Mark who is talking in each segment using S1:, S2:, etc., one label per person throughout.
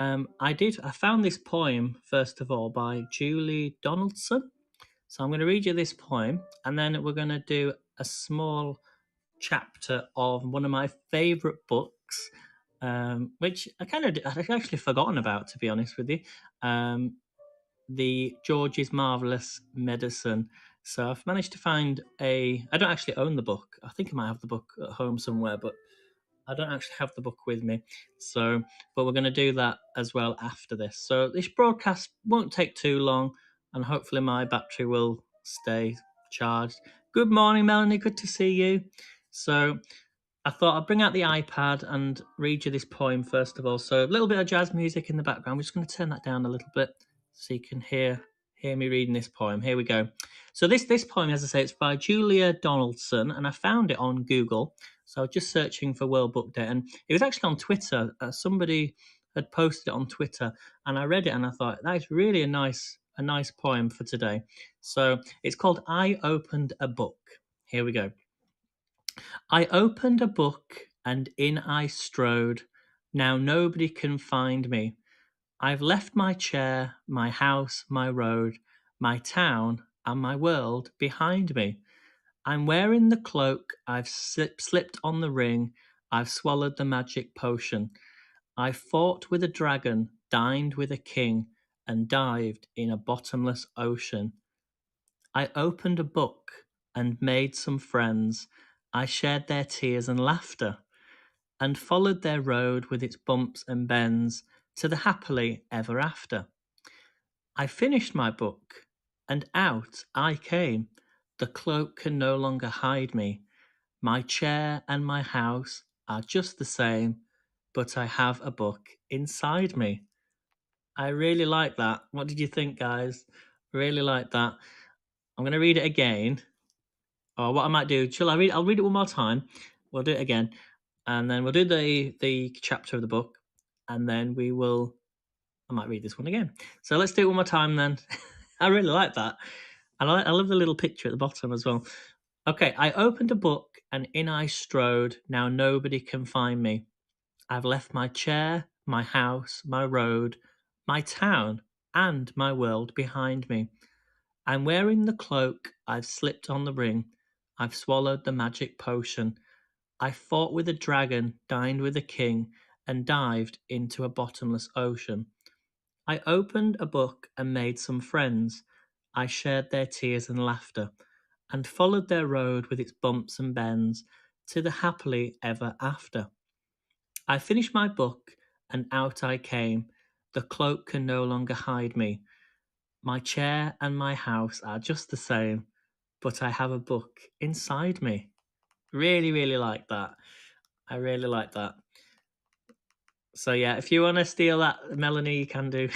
S1: I found this poem, first of all, by Julie Donaldson. So I'm going to read you this poem, and then we're going to do a small chapter of one of my favourite books, which I'd actually forgotten about, to be honest with you. The George's Marvellous Medicine. So I've managed to find I don't actually own the book. I think I might have the book at home somewhere, but I don't actually have the book with me. So, but we're going to do that as well after this. So this broadcast won't take too long, and hopefully my battery will stay charged. Good morning, Melanie. Good to see you. So I thought I'd bring out the iPad and read you this poem first of all. So a little bit of jazz music in the background. We're just going to turn that down a little bit so you can hear me reading this poem. Here we go. So this poem, as I say, it's by Julia Donaldson, and I found it on Google. So I was just searching for World Book Day, and it was actually on Twitter. Somebody had posted it on Twitter, and I read it, and I thought that is really a nice poem for today. So it's called "I Opened a Book." Here we go. I opened a book, and in I strode. Now nobody can find me. I've left my chair, my house, my road, my town, and my world behind me. I'm wearing the cloak, I've slipped on the ring, I've swallowed the magic potion. I fought with a dragon, dined with a king, and dived in a bottomless ocean. I opened a book and made some friends. I shared their tears and laughter, and followed their road with its bumps and bends to the happily ever after. I finished my book, and out I came. The cloak can no longer hide me. My chair and my house are just the same, but I have a book inside me. I really like that. What did you think, guys? Really like that. I'm going to read it again. Or what I might do, I'll read it one more time. We'll do it again. And then we'll do the chapter of the book. And then I might read this one again. So let's do it one more time then. I really like that. I love the little picture at the bottom as well. Okay, I opened a book and in I strode. Now nobody can find me. I've left my chair, my house, my road, my town, and my world behind me. I'm wearing the cloak, I've slipped on the ring, I've swallowed the magic potion. I fought with a dragon, dined with a king, and dived into a bottomless ocean. I opened a book and made some friends. I shared their tears and laughter, and followed their road with its bumps and bends to the happily ever after. I finished my book, and out I came. The cloak can no longer hide me. My chair and my house are just the same, but I have a book inside me. Really, really like that. I really like that. So yeah, if you want to steal that, Melanie, you can do.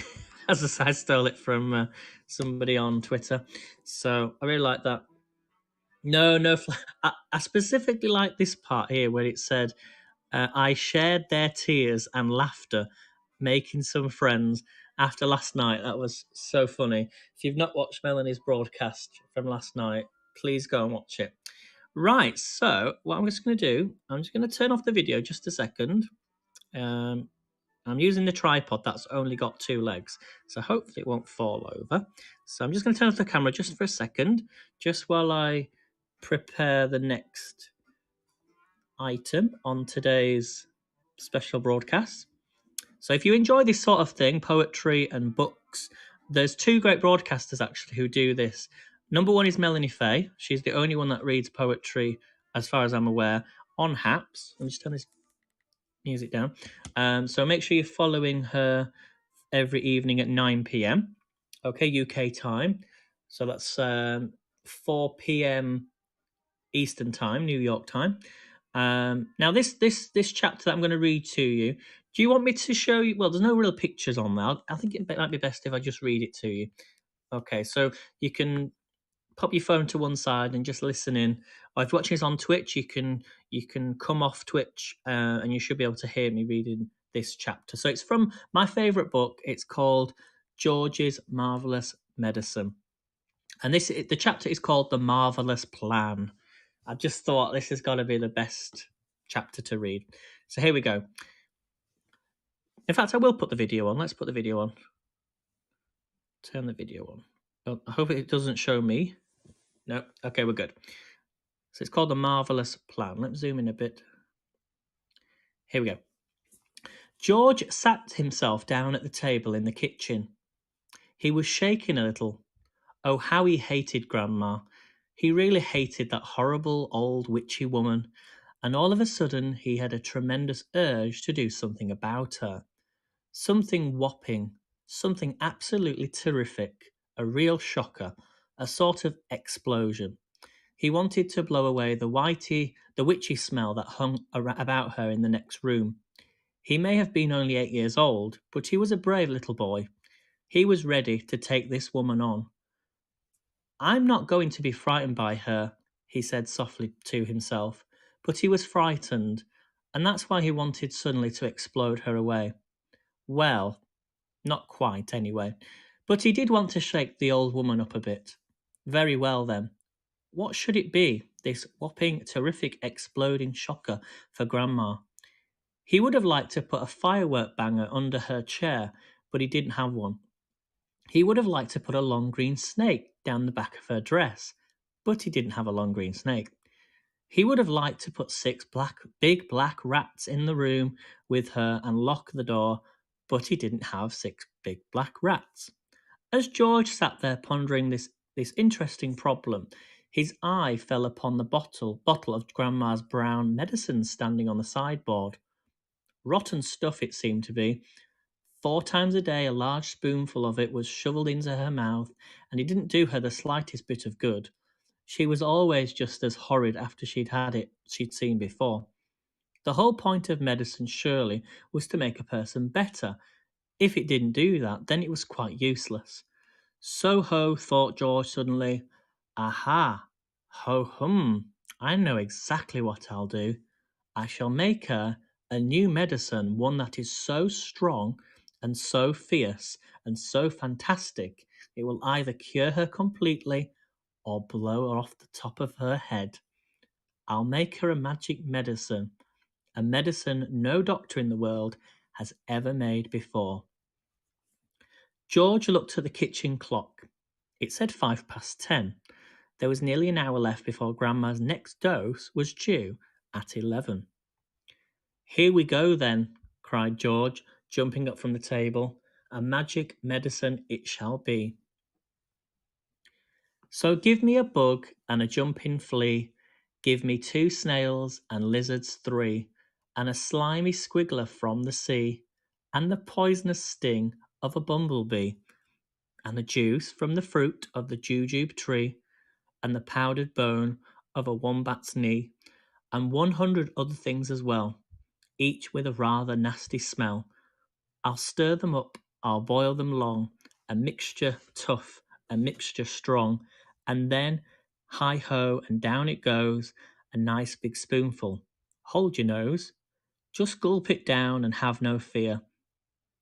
S1: As I stole it from somebody on Twitter. So I really like that. No, I specifically like this part here where it said, I shared their tears and laughter, making some friends after last night. That was so funny. If you've not watched Melanie's broadcast from last night, please go and watch it. Right, so what I'm just going to do, I'm just going to turn off the video just a second. I'm using the tripod that's only got 2 legs, so hopefully it won't fall over. So I'm just going to turn off the camera just for a second, just while I prepare the next item on today's special broadcast. So if you enjoy this sort of thing, poetry and books, there's 2 great broadcasters actually who do this. Number 1 is Melanie Fay. She's the only one that reads poetry, as far as I'm aware, on Haps. Let me just turn this music down. So make sure you're following her every evening at 9 p.m. Okay, UK time. So that's 4 p.m. Eastern time, New York time. Now this chapter that I'm going to read to you. Do you want me to show you? Well, there's no real pictures on there. I think it might be best if I just read it to you. Okay, so you can pop your phone to one side and just listen in. Or if you're watching this on Twitch, you can come off Twitch and you should be able to hear me reading this chapter. So it's from my favourite book. It's called George's Marvellous Medicine. And the chapter is called The Marvellous Plan. I just thought this has got to be the best chapter to read. So here we go. In fact, I will put the video on. Let's put the video on. Turn the video on. Oh, I hope it doesn't show me. No. Okay, we're good. So it's called The Marvellous Plan. Let's zoom in a bit. Here we go. George sat himself down at the table in the kitchen. He was shaking a little. Oh, how he hated Grandma. He really hated that horrible old witchy woman, and all of a sudden he had a tremendous urge to do something about her. Something whopping, something absolutely terrific, a real shocker, a sort of explosion. He wanted to blow away the witchy smell that hung about her in the next room. He may have been only 8 years old, but he was a brave little boy. He was ready to take this woman on. I'm not going to be frightened by her, he said softly to himself, but he was frightened, and that's why he wanted suddenly to explode her away. Well, not quite, anyway. But he did want to shake the old woman up a bit. Very well, then. What should it be, this whopping, terrific, exploding shocker for Grandma? He would have liked to put a firework banger under her chair, but he didn't have one. He would have liked to put a long green snake down the back of her dress, but he didn't have a long green snake. He would have liked to put 6 big black rats in the room with her and lock the door, but he didn't have 6 big black rats. As George sat there pondering this interesting problem, his eye fell upon the bottle of Grandma's brown medicine standing on the sideboard. Rotten stuff it seemed to be. 4 times a day a large spoonful of it was shoveled into her mouth, and it didn't do her the slightest bit of good. She was always just as horrid after she'd had it she'd seen before. The whole point of medicine, surely, was to make a person better. If it didn't do that, then it was quite useless. So ho, thought George suddenly. Aha! Ho hum! I know exactly what I'll do. I shall make her a new medicine, one that is so strong and so fierce and so fantastic, it will either cure her completely or blow her off the top of her head. I'll make her a magic medicine, a medicine no doctor in the world has ever made before. George looked at the kitchen clock. It said 10:05. There was nearly an hour left before Grandma's next dose was due at 11. Here we go then, cried George, jumping up from the table. A magic medicine it shall be. So give me a bug and a jumping flea, give me 2 snails and lizards 3, and a slimy squiggler from the sea, and the poisonous sting of a bumblebee, and the juice from the fruit of the jujube tree, and the powdered bone of a wombat's knee, and 100 other things as well, each with a rather nasty smell. I'll stir them up, I'll boil them long, a mixture tough, a mixture strong, and then, hi-ho, and down it goes, a nice big spoonful. Hold your nose. Just gulp it down and have no fear.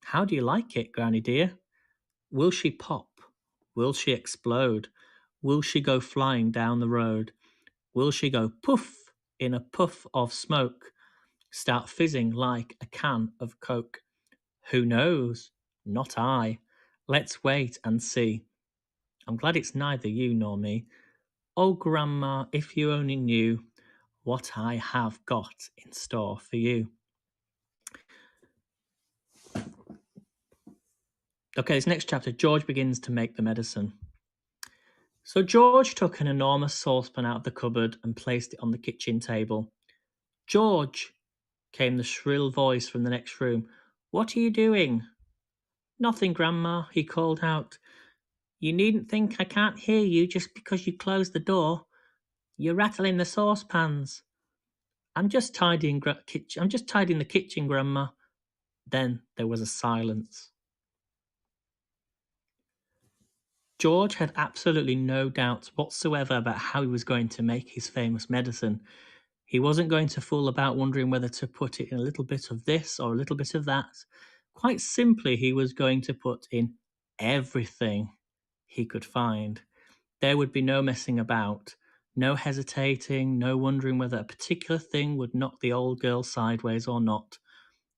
S1: How do you like it, Granny dear? Will she pop? Will she explode? Will she go flying down the road? Will she go poof in a puff of smoke, start fizzing like a can of Coke? Who knows? Not I. Let's wait and see. I'm glad it's neither you nor me. Oh, Grandma, if you only knew what I have got in store for you. Okay, this next chapter, George begins to make the medicine. So George took an enormous saucepan out of the cupboard and placed it on the kitchen table. George, came the shrill voice from the next room. What are you doing? Nothing, Grandma, he called out. You needn't think I can't hear you just because you closed the door. You're rattling the saucepans. I'm just tidying the kitchen, Grandma. Then there was a silence. George had absolutely no doubts whatsoever about how he was going to make his famous medicine. He wasn't going to fool about wondering whether to put it in a little bit of this or a little bit of that. Quite simply, he was going to put in everything he could find. There would be no messing about, no hesitating, no wondering whether a particular thing would knock the old girl sideways or not.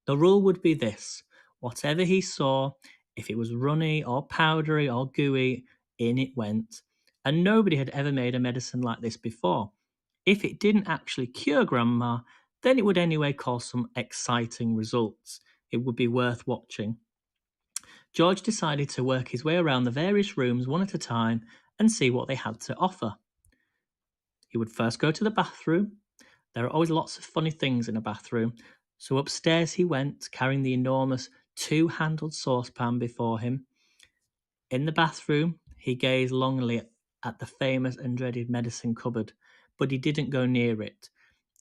S1: The rule would be this: Whatever he saw, if it was runny or powdery or gooey, in it went. And nobody had ever made a medicine like this before. If it didn't actually cure Grandma, then it would anyway cause some exciting results. It would be worth watching. George decided to work his way around the various rooms one at a time and see what they had to offer. He would first go to the bathroom. There are always lots of funny things in a bathroom. So upstairs he went, carrying the enormous two-handled saucepan before him. In the bathroom, he gazed longingly at the famous and dreaded medicine cupboard, but he didn't go near it.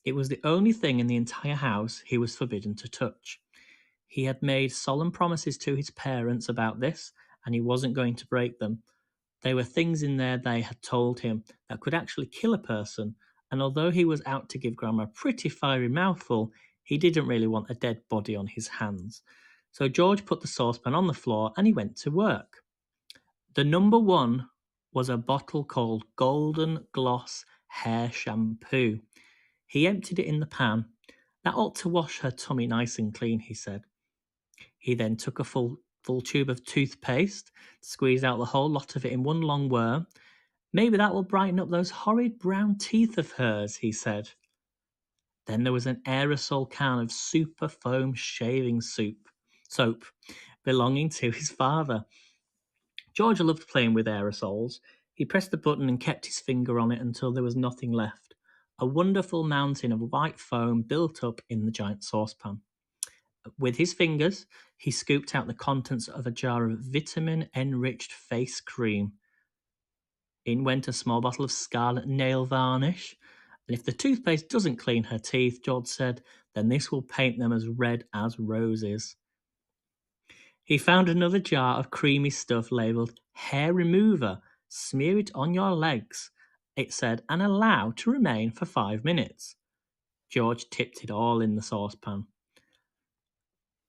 S1: It was the only thing in the entire house he was forbidden to touch. He had made solemn promises to his parents about this, and he wasn't going to break them. There were things in there they had told him that could actually kill a person, and although he was out to give Grandma a pretty fiery mouthful, he didn't really want a dead body on his hands. So George put the saucepan on the floor and he went to work. The number one was a bottle called Golden Gloss Hair Shampoo. He emptied it in the pan. That ought to wash her tummy nice and clean, he said. He then took a full tube of toothpaste, squeezed out the whole lot of it in one long whir. Maybe that will brighten up those horrid brown teeth of hers, he said. Then there was an aerosol can of super foam shaving soap belonging to his father. George loved playing with aerosols. He pressed the button and kept his finger on it until there was nothing left. A wonderful mountain of white foam built up in the giant saucepan. With his fingers, he scooped out the contents of a jar of vitamin-enriched face cream. In went a small bottle of scarlet nail varnish. And if the toothpaste doesn't clean her teeth, George said, then this will paint them as red as roses. He found another jar of creamy stuff labelled hair remover. Smear it on your legs, it said, and allow to remain for 5 minutes. George tipped it all in the saucepan.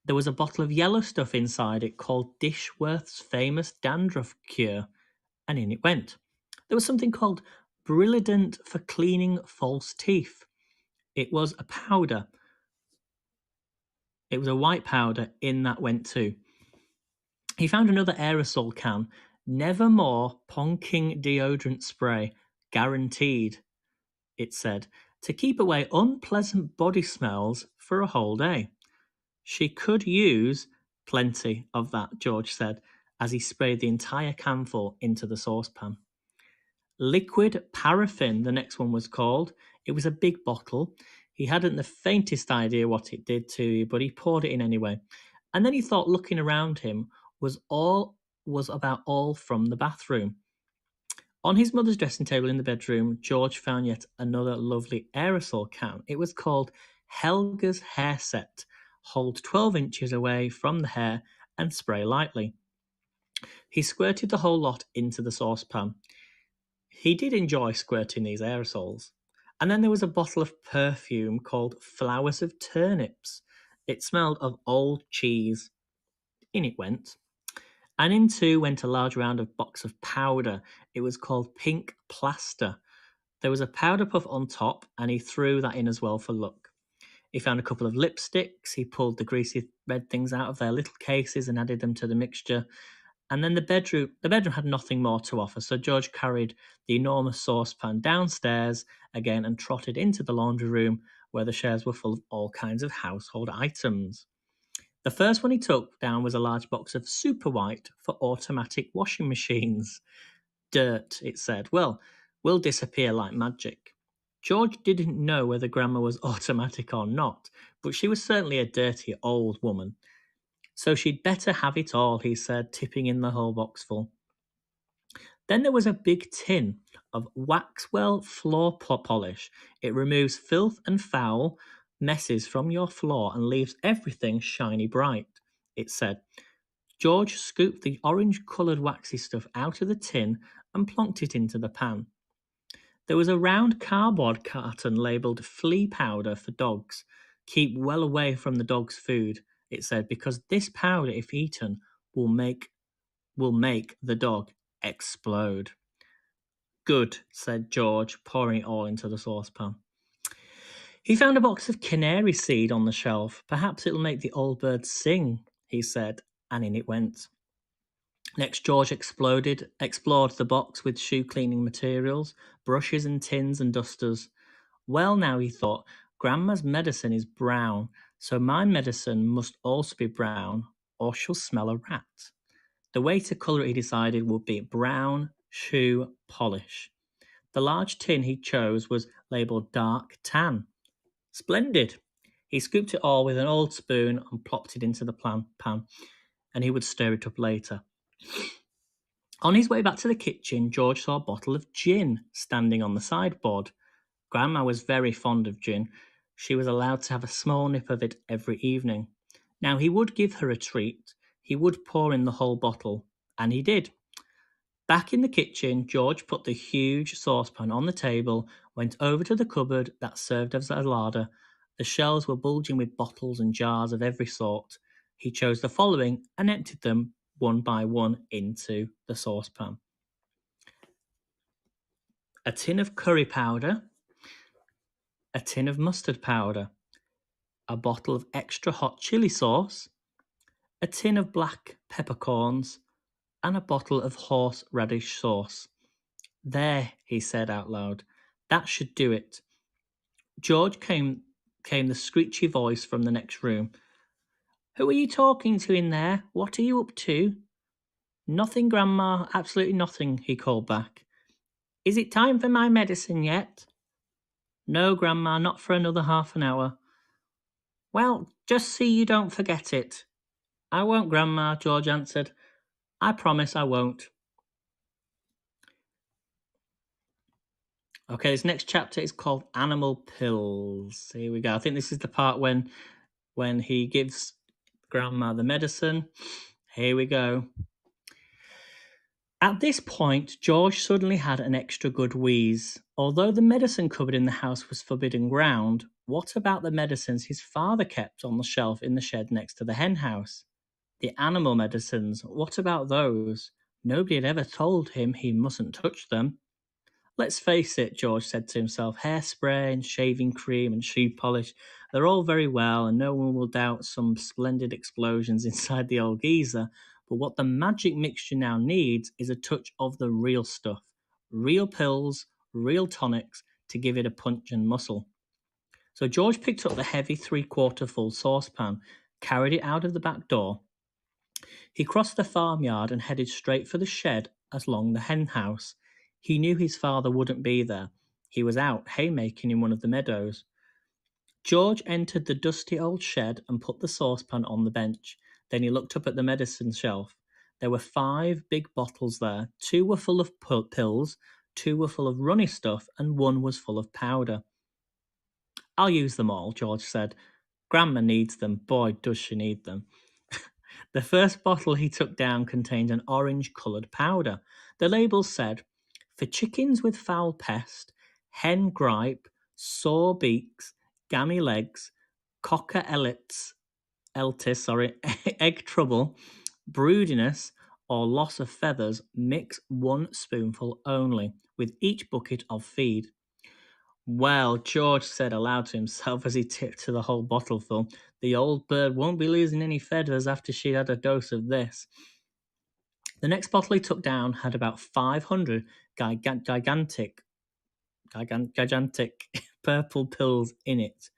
S1: There was a bottle of yellow stuff inside it called Dishworth's famous dandruff cure, and in it went. There was something called Brilliant for cleaning false teeth. It was a powder. It was a white powder, in that went too. He found another aerosol can, Nevermore Ponking Deodorant Spray, guaranteed, it said, to keep away unpleasant body smells for a whole day. She could use plenty of that, George said, as he sprayed the entire canful into the saucepan. Liquid paraffin, the next one was called. It was a big bottle. He hadn't the faintest idea what it did to you, but he poured it in anyway. And then he thought looking around him was about all from the bathroom. On his mother's dressing table in the bedroom, George found yet another lovely aerosol can. It was called Helga's Hair Set. Hold 12 inches away from the hair and spray lightly. He squirted the whole lot into the saucepan. He did enjoy squirting these aerosols. And then there was a bottle of perfume called Flowers of Turnips. It smelled of old cheese. In it went. And in too went a large round of box of powder. It was called Pink Plaster. There was a powder puff on top, and he threw that in as well for luck. He found a couple of lipsticks. He pulled the greasy red things out of their little cases and added them to the mixture. And then the bedroom had nothing more to offer, so George carried the enormous saucepan downstairs again and trotted into the laundry room where the shelves were full of all kinds of household items. The first one he took down was a large box of Super White for automatic washing machines. Dirt, it said, will disappear like magic. George didn't know whether Grandma was automatic or not, but she was certainly a dirty old woman. So she'd better have it all, he said, tipping in the whole box full. Then there was a big tin of Waxwell floor polish. It removes filth and foul messes from your floor and leaves everything shiny bright, it said. George scooped the orange-coloured waxy stuff out of the tin and plonked it into the pan. There was a round cardboard carton labelled flea powder for dogs. Keep well away from the dog's food, it said, because this powder, if eaten, will make the dog explode. Good, said George, pouring it all into the saucepan. He found a box of canary seed on the shelf. Perhaps it'll make the old birds sing. he said, and in it went. Next, George explored the box with shoe cleaning materials, brushes and tins and dusters. Well, now, he thought, Grandma's medicine is brown, so my medicine must also be brown, or she'll smell a rat. The way to colour it, he decided, would be brown shoe polish. The large tin he chose was labelled dark tan. Splendid! He scooped it all with an old spoon and plopped it into the pan, and he would stir it up later. On his way back to the kitchen, George saw a bottle of gin standing on the sideboard. Grandma was very fond of gin. She was allowed to have a small nip of it every evening. Now, he would give her a treat. He would pour in the whole bottle, and he did. Back in the kitchen, George put the huge saucepan on the table, went over to the cupboard that served as a larder. The shelves were bulging with bottles and jars of every sort. He chose the following and emptied them one by one into the saucepan. A tin of curry powder, a tin of mustard powder, a bottle of extra hot chili sauce, a tin of black peppercorns, and a bottle of horseradish sauce. There, he said out loud, that should do it. George came the screechy voice from the next room. Who are you talking to in there? What are you up to? Nothing, Grandma, absolutely nothing, he called back. Is it time for my medicine yet? No, Grandma, not for another half an hour. Well, just see you don't forget it. I won't, Grandma, George answered. I promise I won't. Okay, this next chapter is called Animal Pills. Here we go. I think this is the part when he gives Grandma the medicine. Here we go. At this point, George suddenly had an extra good wheeze. Although the medicine cupboard in the house was forbidden ground, what about the medicines his father kept on the shelf in the shed next to the hen house? The animal medicines, what about those? Nobody had ever told him he mustn't touch them. Let's face it, George said to himself, hairspray and shaving cream and shoe polish, they're all very well and no one will doubt some splendid explosions inside the old geezer, but what the magic mixture now needs is a touch of the real stuff. Real pills, real tonics to give it a punch and muscle. So George picked up the heavy 3/4 full saucepan, carried it out of the back door. He crossed the farmyard and headed straight for the shed along the hen house. He knew his father wouldn't be there. He was out haymaking in one of the meadows. George entered the dusty old shed and put the saucepan on the bench. Then he looked up at the medicine shelf. There were 5 big bottles there. 2 were full of pills, 2 were full of runny stuff, and 1 was full of powder. I'll use them all, George said. Grandma needs them. Boy, does she need them. The first bottle he took down contained an orange-coloured powder. The label said, for chickens with foul pest, hen gripe, sore beaks, gammy legs, cocker eltis, egg trouble, broodiness, or loss of feathers, mix 1 spoonful only with each bucket of feed. Well, George said aloud to himself as he tipped to the whole bottle full, the old bird won't be losing any feathers after she had a dose of this. The next bottle he took down had about 500 gigantic purple pills in it.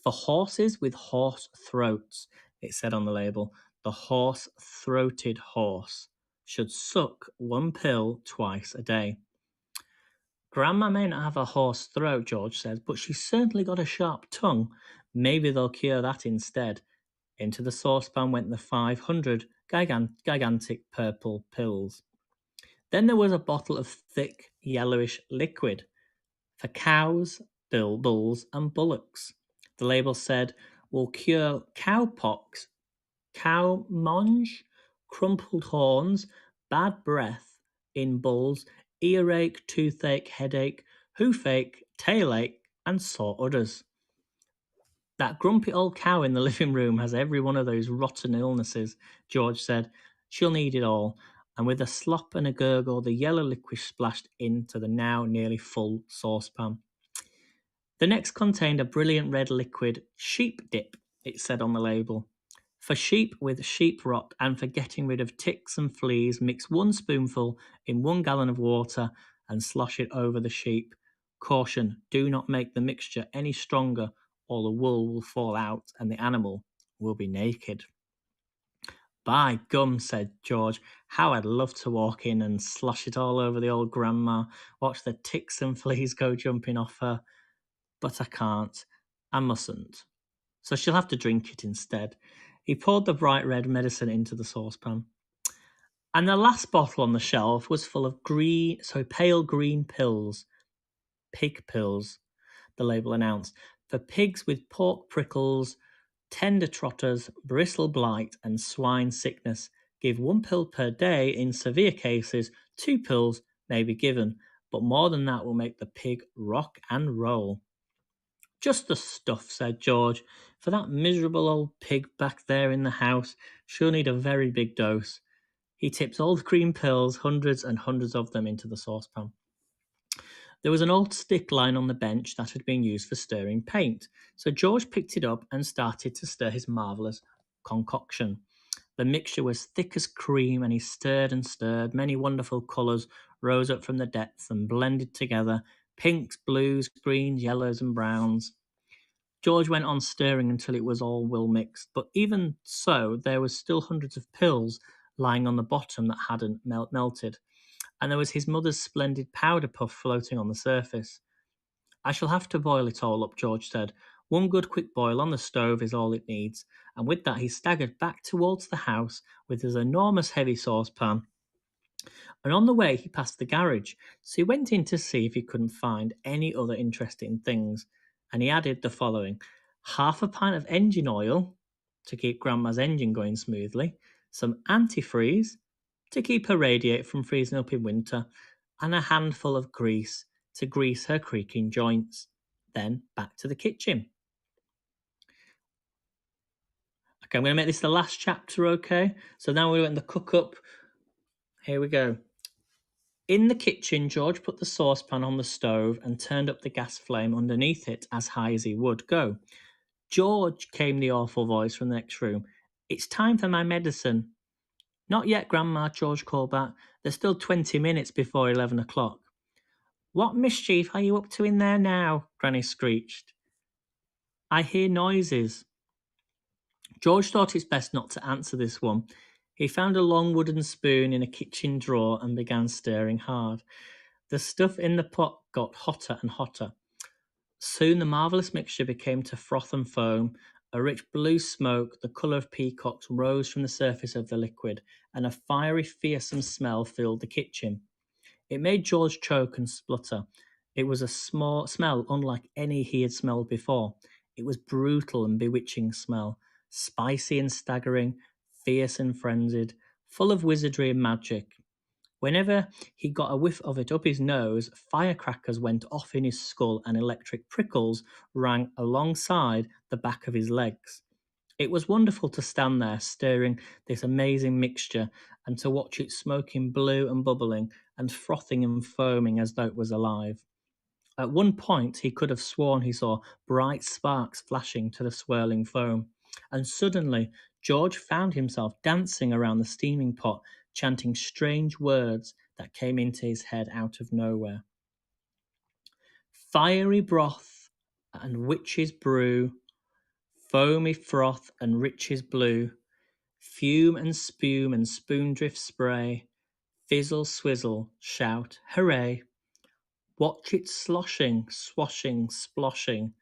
S1: For horses with horse throats, it said on the label, the horse-throated horse should suck 1 pill twice a day. Grandma may not have a hoarse throat, George says, but she's certainly got a sharp tongue. Maybe they'll cure that instead. Into the saucepan went the 500 gigantic purple pills. Then there was a bottle of thick, yellowish liquid for cows, bulls, and bullocks. The label said, will cure cowpox, cow mange, crumpled horns, bad breath in bulls, earache, toothache, headache, hoofache, tailache, and sore udders. That grumpy old cow in the living room has every one of those rotten illnesses, George said. She'll need it all. And with a slop and a gurgle, the yellow liquid splashed into the now nearly full saucepan. The next contained a brilliant red liquid sheep dip, it said on the label. For sheep with sheep rot and for getting rid of ticks and fleas, mix 1 spoonful in 1 gallon of water and slosh it over the sheep. Caution, do not make the mixture any stronger or the wool will fall out and the animal will be naked. By gum, said George, how I'd love to walk in and slosh it all over the old grandma, watch the ticks and fleas go jumping off her. But I can't. I mustn't. So she'll have to drink it instead. He poured the bright red medicine into the saucepan. And the last bottle on the shelf was full of pale green pills. Pig pills, the label announced, for pigs with pork prickles, tender trotters, bristle blight, and swine sickness. Give 1 pill per day. In severe cases, 2 pills may be given, but more than that will make the pig rock and roll. Just the stuff, said George. For that miserable old pig back there in the house, she'll need a very big dose. He tipped all the green pills, hundreds and hundreds of them, into the saucepan. There was an old stick lying on the bench that had been used for stirring paint, so George picked it up and started to stir his marvellous concoction. The mixture was thick as cream, and he stirred and stirred. Many wonderful colours rose up from the depths and blended together, pinks, blues, greens, yellows, and browns. George went on stirring until it was all well mixed, but even so, there was still hundreds of pills lying on the bottom that hadn't melted, and there was his mother's splendid powder puff floating on the surface. I shall have to boil it all up, George said. 1 good quick boil on the stove is all it needs, and with that he staggered back towards the house with his enormous heavy saucepan. And on the way he passed the garage, so he went in to see if he couldn't find any other interesting things, and he added the following: 1/2 pint of engine oil to keep Grandma's engine going smoothly, some antifreeze to keep her radiator from freezing up in winter, and a handful of grease to grease her creaking joints. Then back to the kitchen. Okay, I'm going to make this the last chapter, okay? So now we're in the cook up. Here we go. In the kitchen, George put the saucepan on the stove and turned up the gas flame underneath it as high as he would go. George, came the awful voice from the next room. It's time for my medicine. Not yet, Grandma, George called back. There's still 20 minutes before 11 o'clock. What mischief are you up to in there now? Granny screeched. I hear noises. George thought it's best not to answer this one. He found a long wooden spoon in a kitchen drawer and began stirring hard. The stuff in the pot got hotter and hotter. Soon the marvellous mixture became to froth and foam. A rich blue smoke, the colour of peacocks, rose from the surface of the liquid, and a fiery, fearsome smell filled the kitchen. It made George choke and splutter. It was a smell unlike any he had smelled before. It was brutal and bewitching smell, spicy and staggering, fierce and frenzied, full of wizardry and magic. Whenever he got a whiff of it up his nose, firecrackers went off in his skull and electric prickles rang alongside the back of his legs. It was wonderful to stand there stirring this amazing mixture and to watch it smoking blue and bubbling and frothing and foaming as though it was alive. At one point he could have sworn he saw bright sparks flashing to the swirling foam, and suddenly George found himself dancing around the steaming pot, chanting strange words that came into his head out of nowhere. Fiery broth and witch's brew, foamy froth and riches blue, fume and spume and spoondrift spray, fizzle swizzle, shout, hooray! Watch it sloshing, swashing, sploshing,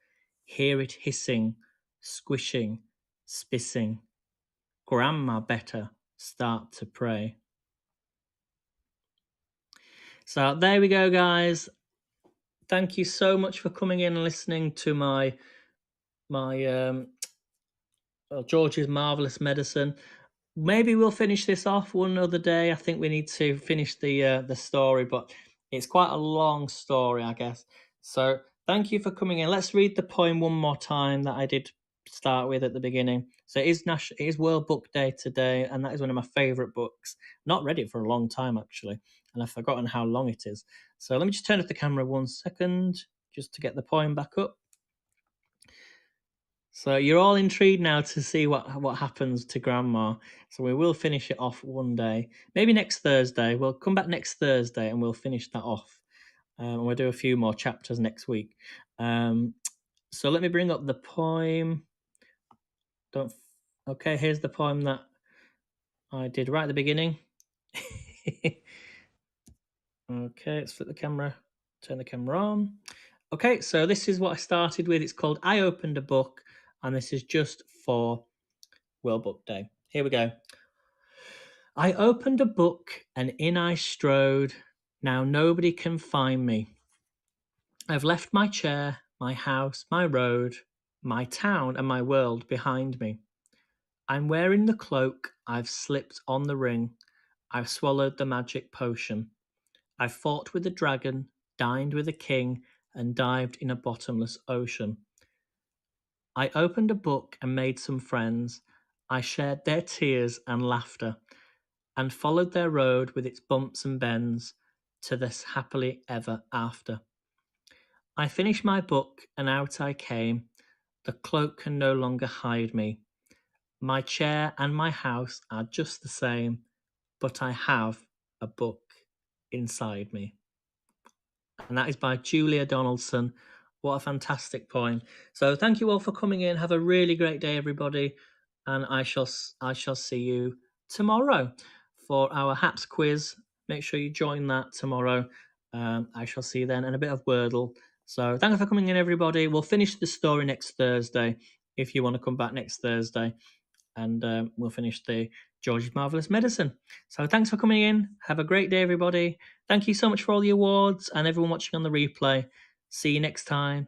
S1: hear it hissing, squishing, spissing. Grandma better start to pray. So there we go, guys. Thank you so much for coming in and listening to my George's Marvellous Medicine. Maybe we'll finish this off one other day. I think we need to finish the story, but it's quite a long story, I guess. So thank you for coming in. Let's read the poem one more time that I did start with at the beginning. So it is World Book Day today, and that is one of my favourite books. Not read it for a long time, actually, and I've forgotten how long it is. So let me just turn off the camera 1 second, just to get the poem back up. So you're all intrigued now to see what happens to Grandma. So we will finish it off one day, maybe next Thursday. We'll come back next Thursday and we'll finish that off. And we'll do a few more chapters next week. So let me bring up the poem. Okay, here's the poem that I did right at the beginning. Okay, let's flip the camera, turn the camera on. Okay, so this is what I started with. It's called I Opened a Book, and this is just for World Book Day. Here we go. I opened a book, and in I strode. Now nobody can find me. I've left my chair, my house, my road, my town, and my world behind me. I'm wearing the cloak, I've slipped on the ring, I've swallowed the magic potion. I've fought with a dragon, dined with a king, and dived in a bottomless ocean. I opened a book and made some friends. I shared their tears and laughter, and followed their road with its bumps and bends to this happily ever after. I finished my book and out I came. The cloak can no longer hide me. My chair and my house are just the same, but I have a book inside me. And that is by Julia Donaldson. What a fantastic poem. So thank you all for coming in. Have a really great day, everybody. And I shall see you tomorrow for our HAPS quiz. Make sure you join that tomorrow. I shall see you then, and a bit of Wordle. So thank you for coming in, everybody. We'll finish the story next Thursday if you want to come back next Thursday. And we'll finish the George's Marvellous Medicine. So thanks for coming in. Have a great day, everybody. Thank you so much for all the awards and everyone watching on the replay. See you next time.